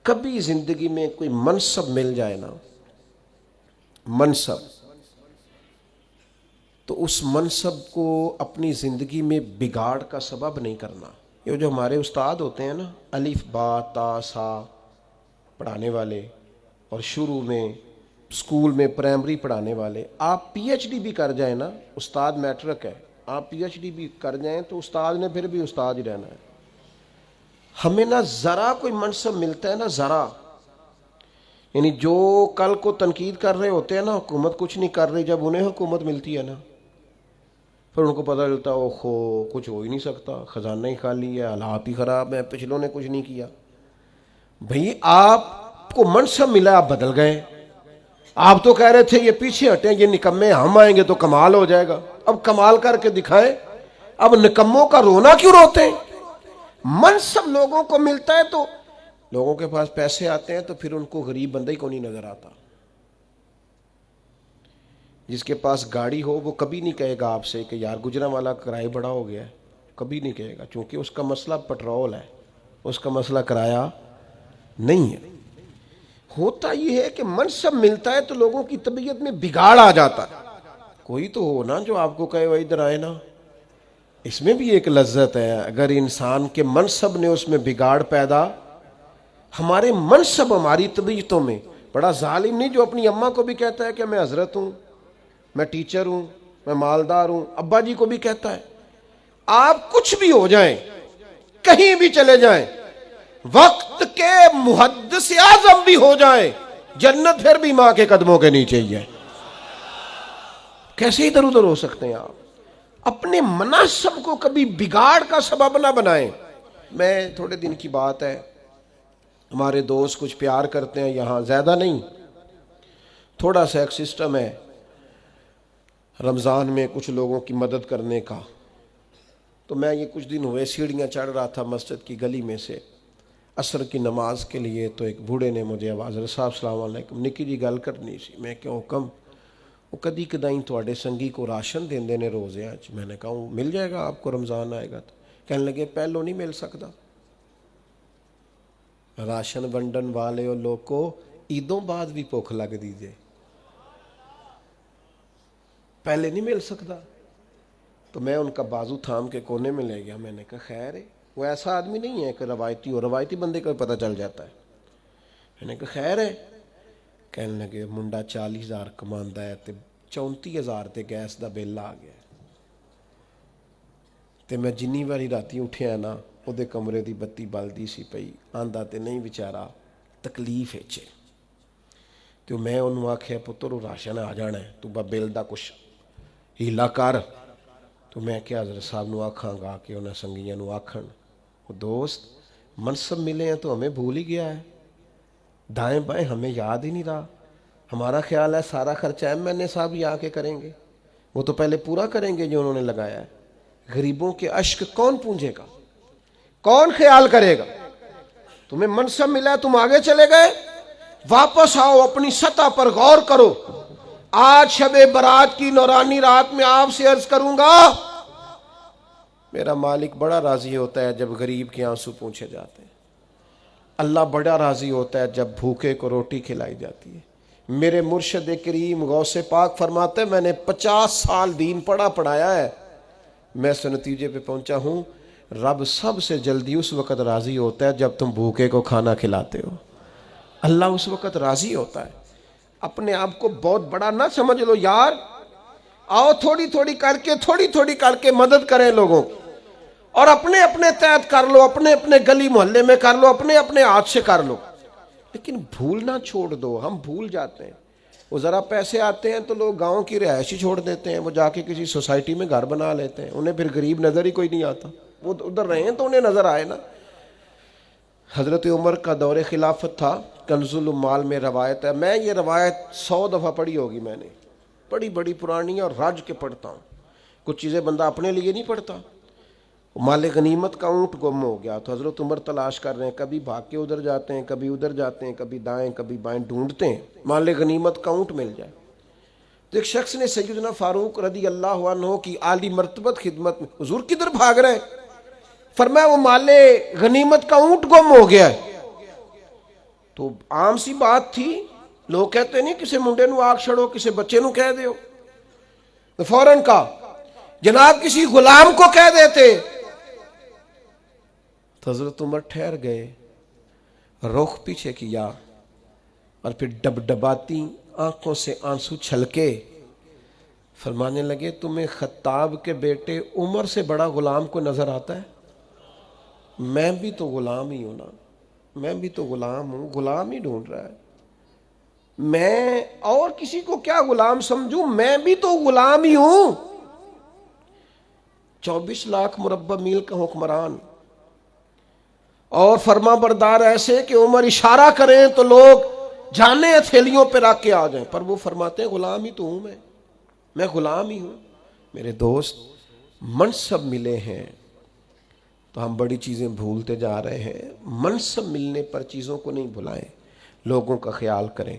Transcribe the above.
کبھی زندگی میں کوئی منصب مل جائے نا، منصب، تو اس منصب کو اپنی زندگی میں بگاڑ کا سبب نہیں کرنا۔ یہ جو ہمارے استاد ہوتے ہیں نا، الف با تا سا پڑھانے والے، اور شروع میں اسکول میں پرائمری پڑھانے والے، آپ پی ایچ ڈی بھی کر جائیں نا، استاد میٹرک ہے، آپ پی ایچ ڈی بھی کر جائیں تو استاد نے پھر بھی استاد ہی رہنا ہے۔ ہمیں نہ ذرا کوئی منصب ملتا ہے نا ذرا، یعنی جو کل کو تنقید کر رہے ہوتے ہیں نا حکومت کچھ نہیں کر رہی، جب انہیں حکومت ملتی ہے نا پھر ان کو پتہ چلتا ہے اوہو کچھ ہو ہی نہیں سکتا، خزانہ ہی خالی ہے، حالات ہی خراب ہیں، پچھلوں نے کچھ نہیں کیا۔ بھئی آپ کو منصب ملا، آپ بدل گئے، آپ تو کہہ رہے تھے یہ پیچھے ہٹیں، یہ نکمے، ہم آئیں گے تو کمال ہو جائے گا، اب کمال کر کے دکھائیں۔ اب نکموں کا رونا کیوں روتے ہیں؟ منصب لوگوں کو ملتا ہے تو لوگوں کے پاس پیسے آتے ہیں تو پھر ان کو غریب بندہ ہی کو نہیں نظر آتا۔ جس کے پاس گاڑی ہو وہ کبھی نہیں کہے گا آپ سے کہ یار گجرانوالہ کرایہ بڑا ہو گیا ہے، کبھی نہیں کہے گا، چونکہ اس کا مسئلہ پٹرول ہے، اس کا مسئلہ کرایہ نہیں ہے۔ ہوتا یہ ہے کہ منصب ملتا ہے تو لوگوں کی طبیعت میں بگاڑ آ جاتا ہے۔ کوئی تو ہو نا جو آپ کو کہے وہ ادھر آئے نا، اس میں بھی ایک لذت ہے۔ اگر انسان کے منصب نے اس میں بگاڑ پیدا، ہمارے منصب ہماری طبیعتوں میں، بڑا ظالم نہیں جو اپنی اماں کو بھی کہتا ہے کہ میں حضرت ہوں، میں ٹیچر ہوں، میں مالدار ہوں، ابا جی کو بھی کہتا ہے۔ آپ کچھ بھی ہو جائیں، کہیں بھی چلے جائیں، وقت کے محدث اعظم بھی ہو جائیں، جنت پھر بھی ماں کے قدموں کے نیچے ہی ہے۔ کیسے ادھر ادھر ہو سکتے ہیں آپ؟ اپنے منصب کو کبھی بگاڑ کا سبب نہ بنائیں۔ میں تھوڑے دن کی بات ہے، ہمارے دوست کچھ پیار کرتے ہیں یہاں، زیادہ نہیں، تھوڑا سا ایک سسٹم ہے رمضان میں کچھ لوگوں کی مدد کرنے کا۔ تو میں یہ کچھ دن ہوئے سیڑھیاں چڑھ رہا تھا مسجد کی گلی میں سے عصر کی نماز کے لیے، تو ایک بوڑھے نے مجھے آواز، صاحب السلام علیکم، نکی جی گل کرنی سی۔ میں کیا حکم؟ وہ کدی کدائیں تواڈے سنگی کو راشن دیندے نے روزے اچ۔ میں نے کہا مل جائے گا آپ کو، رمضان آئے گا تو۔ کہنے لگے پہلو نہیں مل سکتا، راشن ونڈن والے لوگ کو عیدوں بعد بھی بھوک لگ دیجئے، پہلے نہیں مل سکتا۔ تو میں ان کا بازو تھام کے کونے میں لے گیا، میں نے کہا خیر ہے، وہ ایسا آدمی نہیں ہے کہ روایتی ہو، روایتی بندے کو پتہ چل جاتا ہے۔ میں نے کہا خیر ہے؟ کہنے لگے منڈا 40,000 کماندا ہے تے 34,000 تے گیس دا بل آ گیا تے میں جنی واری راتی اٹھیا نا او دے کمرے دی بتی بلدی سی پئی، آندا تے نہیں بیچارہ تکلیف ہے تو میں انہوں آکھیا پتر وہ راشن آ جانا ہے، تو با بل دا کچھ ہیلا کر۔ تو میں کیا حضرت صاحب نو آکھاں گا کہ انہیں سنگیاں نو آکھن، وہ دوست منصب ملے ہیں تو ہمیں بھول ہی گیا ہے، دائیں بائیں ہمیں یاد ہی نہیں رہا۔ ہمارا خیال ہے سارا خرچہ ایم این اے صاحب ہی آ کے کریں گے، وہ تو پہلے پورا کریں گے جو انہوں نے لگایا ہے۔ غریبوں کے اشک کون پونجے گا؟ کون خیال کرے گا؟ تمہیں منصب ملا ہے، تم آگے چلے گئے، واپس آؤ، اپنی سطح پر غور کرو۔ آج شب برات کی نورانی رات میں آپ سے عرض کروں گا، میرا مالک بڑا راضی ہوتا ہے جب غریب کے آنسو پوچھے جاتے ہیں، اللہ بڑا راضی ہوتا ہے جب بھوکے کو روٹی کھلائی جاتی ہے۔ میرے مرشد کریم غوث پاک فرماتے ہیں میں نے 50 سال دین پڑھایا ہے، میں اس نتیجے پہ پہنچا ہوں رب سب سے جلدی اس وقت راضی ہوتا ہے جب تم بھوکے کو کھانا کھلاتے ہو، اللہ اس وقت راضی ہوتا ہے۔ اپنے آپ کو بہت بڑا نہ سمجھ لو یار، آؤ تھوڑی تھوڑی کر کے مدد کریں لوگوں کی، اور اپنے اپنے تحت کر لو، اپنے اپنے گلی محلے میں کر لو، اپنے اپنے ہاتھ سے کر لو، لیکن بھولنا چھوڑ دو۔ ہم بھول جاتے ہیں، وہ ذرا پیسے آتے ہیں تو لوگ گاؤں کی رہائش ہی چھوڑ دیتے ہیں، وہ جا کے کسی سوسائٹی میں گھر بنا لیتے ہیں، انہیں پھر غریب نظر ہی کوئی نہیں آتا، وہ ادھر رہے ہیں تو انہیں نظر آئے نا۔ حضرت عمر کا دور خلافت تھا، کنز العمال میں روایت ہے، میں یہ روایت 100 دفعہ پڑھی ہوگی، میں نے بڑی پرانی اور رج کے پڑھتا ہوں، کچھ چیزیں بندہ اپنے لیے نہیں پڑھتا۔ مال غنیمت کا اونٹ گم ہو گیا تو حضرت عمر تلاش کر رہے ہیں، کبھی بھاگ کے ادھر جاتے ہیں، کبھی ادھر جاتے ہیں، کبھی دائیں کبھی بائیں ڈھونڈتے ہیں مال غنیمت کا اونٹ مل جائے۔ تو ایک شخص نے سیدنا فاروق رضی اللہ عنہ کی عالی مرتبت خدمت میں، حضور کدھر بھاگ رہے ہیں؟ فرمایا وہ مال غنیمت کا اونٹ گم ہو گیا ہے۔ تو عام سی بات تھی. لوگ کہتے نہیں کسی منڈے نو آگ چھڑو, کسی بچے نو کہہ دیو, تو فوراً کا جناب کسی غلام کو کہہ دیتے. تو حضرت عمر ٹھہر گئے, رخ پیچھے کیا, اور پھر ڈبڈباتی آنکھوں سے آنسو چھلکے فرمانے لگے, تمہیں خطاب کے بیٹے عمر سے بڑا غلام کو نظر آتا ہے؟ میں بھی تو غلام ہی ہوں نا, میں بھی تو غلام ہوں, غلام ہی ڈھونڈ رہا ہے. میں اور کسی کو کیا غلام سمجھوں, میں بھی تو غلام ہی ہوں. 24 لاکھ مربع میل کا حکمران اور فرما بردار ایسے کہ عمر اشارہ کریں تو لوگ جانے ہتھیلیوں پہ رکھ کے آ جائیں, پر وہ فرماتے ہیں غلام ہی تو ہوں, میں غلام ہی ہوں. میرے دوست, منصب ملے ہیں تو ہم بڑی چیزیں بھولتے جا رہے ہیں. منصب ملنے پر چیزوں کو نہیں بھلائیں, لوگوں کا خیال کریں.